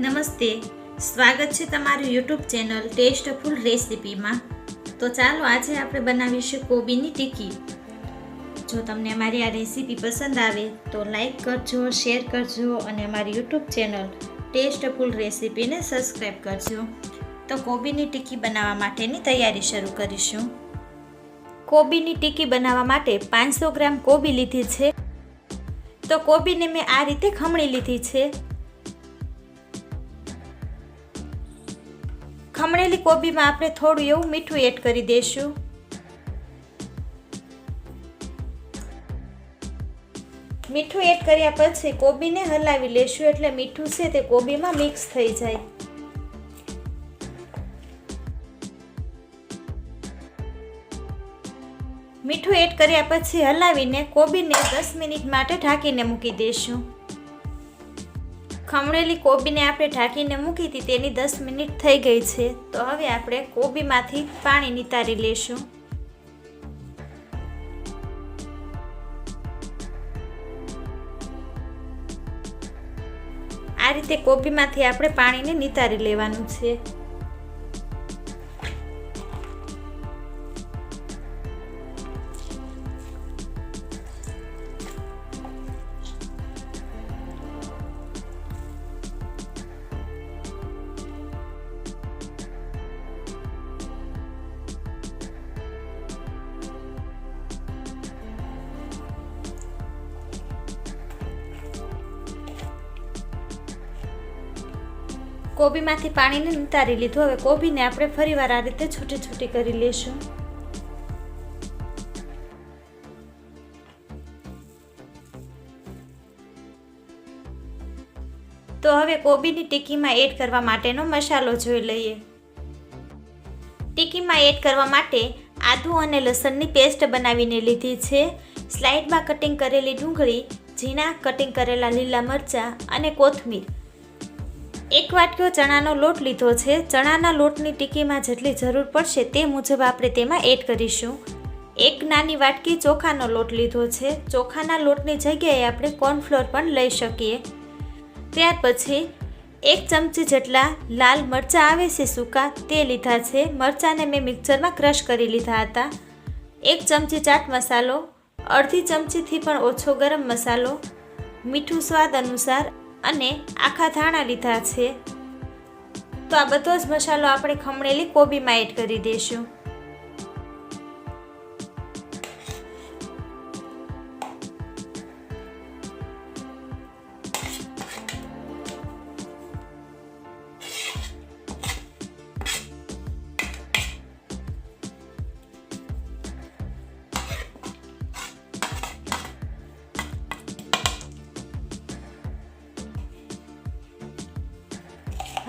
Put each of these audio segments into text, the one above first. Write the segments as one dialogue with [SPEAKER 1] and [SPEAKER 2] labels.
[SPEAKER 1] નમસ્તે, સ્વાગત છે તમારું યુટ્યુબ ચેનલ ટેસ્ટફુલ રેસિપીમાં। તો ચાલો આજે આપણે બનાવીશું કોબીની ટિક્કી। જો તમને અમારી આ રેસીપી પસંદ આવે તો લાઈક કરજો, શેર કરજો અને અમારી યુટ્યુબ ચેનલ ટેસ્ટફુલ રેસિપીને સબસ્ક્રાઈબ કરજો। તો કોબીની ટિક્કી બનાવવા માટેની તૈયારી શરૂ કરીશું। કોબીની ટિક્કી બનાવવા માટે 500 ગ્રામ કોબી લીધી છે। તો કોબીને મેં આ રીતે ખમણી લીધી છે। ખમણેલી કોબીમાં આપણે થોડું એવું મીઠું એડ કરી દઈશું। મીઠું એડ કર્યા પછી કોબીને હલાવી લેશું એટલે મીઠું છે તે કોબીમાં મિક્સ થઈ જાય। મીઠું એડ કર્યા પછી હલાવીને કોબીને 10 મિનિટ માટે ઢાંકીને મૂકી દઈશું। ખમણેલી કોબીને આપણે ઢાંકીને મૂકી હતી તેની 10 મિનિટ થઈ ગઈ છે। તો હવે આપણે કોબીમાંથી પાણી નિતારી લેશું। આ રીતે કોબીમાંથી આપણે પાણીને નિતારી લેવાનું છે। કોબીમાંથી પાણીને નિતારી લીધું। હવે કોબીને આપણે ફરીવાર આ રીતે છૂટી છૂટી કરી લેશું। તો હવે કોબીની ટિક્કીમાં એડ કરવા માટેનો મસાલો જોઈ લઈએ। ટિક્કીમાં એડ કરવા માટે આદુ અને લસણની પેસ્ટ બનાવીને લીધી છે। સ્લાઇડમાં કટિંગ કરેલી ડુંગળી, ઝીણા કટિંગ કરેલા લીલા મરચાં અને કોથમીર। 1 વાટકો ચણાનો લોટ લીધો છે। ચણાના લોટની ટિક્કીમાં જેટલી જરૂર પડશે તે મુજબ આપણે તેમાં એડ કરીશું। 1 નાની વાટકી ચોખાનો લોટ લીધો છે। ચોખાના લોટની જગ્યાએ આપણે કોર્નફ્લોર પણ લઈ શકીએ। ત્યાર પછી 1 ચમચી જેટલા લાલ મરચાં આવે છે સૂકા તે લીધા છે। મરચાંને મેં મિક્સરમાં ક્રશ કરી લીધા હતા। 1 ચમચી ચાટ મસાલો, અડધી ચમચીથી પણ ઓછો ગરમ મસાલો, મીઠું સ્વાદ અનુસાર અને આખા ધાણા લીધા છે। તો આ બધો જ મસાલો આપણે ખમણેલી કોબીમાં એડ કરી દઈશું।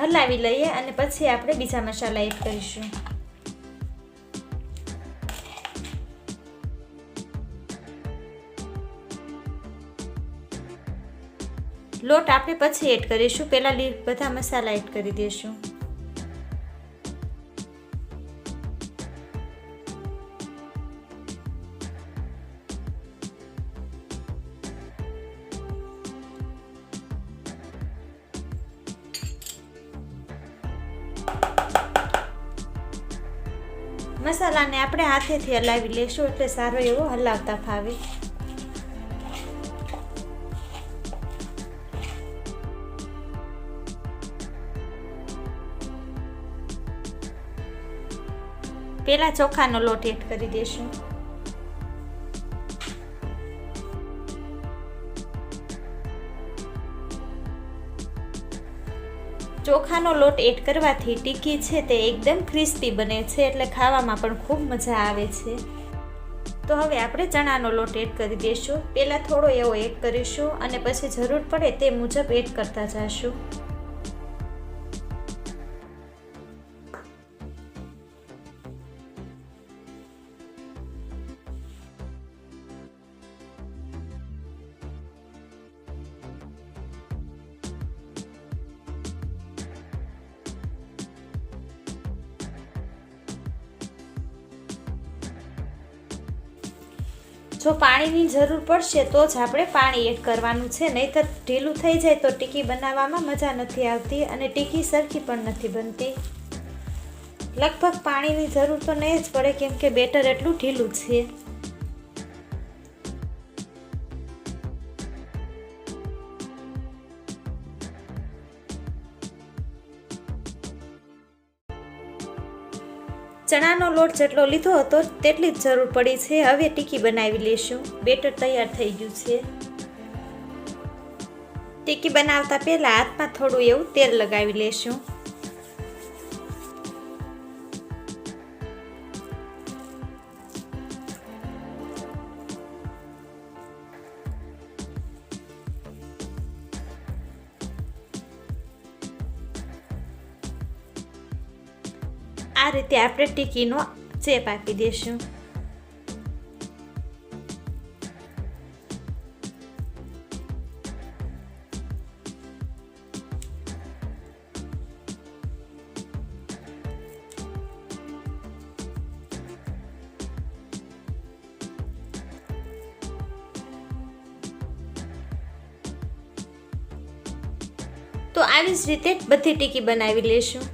[SPEAKER 1] હલાવી લઈએ અને પછી આપણે બીજા મસાલા એડ કરીશું। લોટ આપણે પછી એડ કરીશું, પહેલા બધા મસાલા એડ કરી દઈશું। મસાલાને આપણે હાથેથી હલાવી લેશું એટલે સારો એવો હલાવતા ફાવે। પહેલા ચોખાનો લોટ એડ કરી દેશું। ચોખાનો લોટ એડ કરવાથી ટિક્કી છે તે એકદમ ક્રિસ્પી બને છે એટલે ખાવામાં પણ ખૂબ મજા આવે છે। તો હવે આપણે ચણાનો લોટ એડ કરી દઈશું। પહેલાં થોડો એવો એડ કરીશું અને પછી જરૂર પડે તે મુજબ એડ કરતા જઈશું। જો પાણીની જરૂર પડશે તો જ આપણે પાણી એડ કરવાનું છે, નહીંતર ઢીલું થઈ જાય તો ટિક્કી બનાવવામાં મજા નથી આવતી અને ટિક્કી સરખી પણ નથી બનતી. લગભગ પાણીની જરૂર તો નહીં જ પડે કેમ કે બેટર એટલું ઢીલું છે. ચણાનો લોટ જેટલો લીધો હતો તેટલી જ જરૂર પડી છે. હવે ટિક્કી બનાવી લેશું. બેટર તૈયાર થઈ ગયું છે. ટિક્કી બનાવતા પહેલા હાથમાં થોડું એવું તેલ લગાવી લેશું. આ રીતે આપણે ટિક્કીનો ચેપ આપી દઈશું. તો આવી જ રીતે બધી ટિક્કી બનાવી લેશું.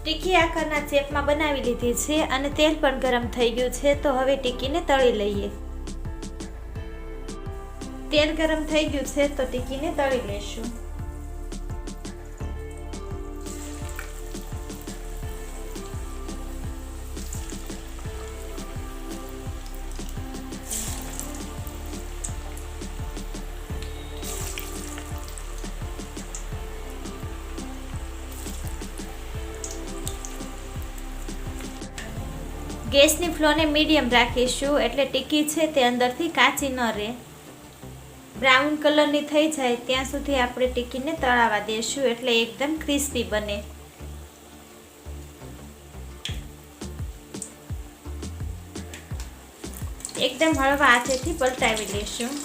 [SPEAKER 1] ટિક્કી આકારના ચેપમાં બનાવી લીધી છે અને તેલ પણ ગરમ થઈ ગયું છે. તો હવે ટિક્કીને તળી લઈએ. તેલ ગરમ થઈ ગયું છે તો ટિક્કીને તળી લેશું. ગેસની ફ્લેમને મીડિયમ રાખીશું એટલે ટિક્કી છે તે અંદરથી કાચી ન રહે. બ્રાઉન કલરની થઈ જાય ત્યાં સુધી આપણે ટિક્કીને તળાવવા દેશું એટલે એકદમ ક્રિસ્પી બને. એકદમ હળવા હાથેથી પલટાવી લેશું.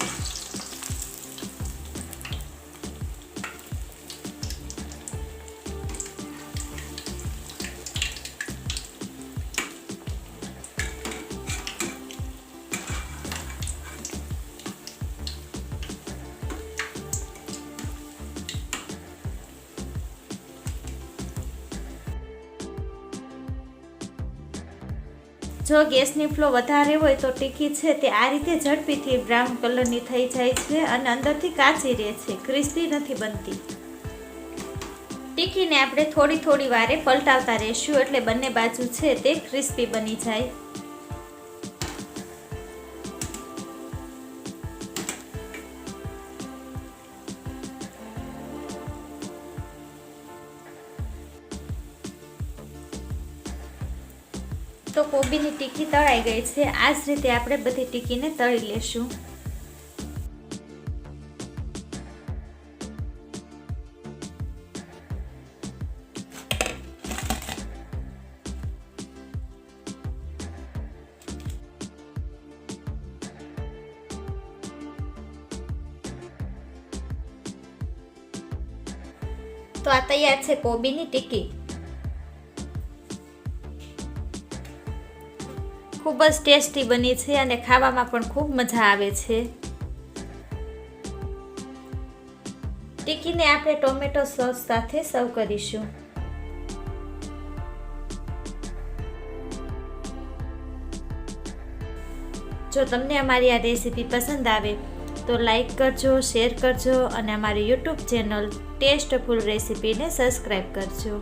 [SPEAKER 1] જો ગેસની ફ્લો વધારે હોય તો ટિક્કી છે તે આ રીતે ઝડપીથી બ્રાઉન કલરની થઈ જાય છે અને અંદરથી કાચી રહે છે, ક્રિસ્પી નથી બનતી. ટિક્કીને આપણે થોડી થોડી વારે પલટાવતા રહીશું એટલે બંને બાજુ છે તે ક્રિસ્પી બની જાય. તો કોબીની ટિક્કી તળાઈ ગઈ છે. આ જ રીતે આપણે બધી ટિક્કીને તળી લેશું. તો આ તૈયાર છે કોબીની ટિક્કી. ખૂબ જ ટેસ્ટી બની છે અને ખાવામાં પણ ખૂબ મજા આવે છે. ટિક્કીને આપણે ટોમેટો સોસ સાથે સર્વ કરીશું. જો તમને અમારી આ રેસીપી પસંદ આવે તો લાઈક કરજો, શેર કરજો અને અમારી યુટ્યુબ ચેનલ ટેસ્ટફુલ રેસીપીને સબસ્ક્રાઈબ કરજો.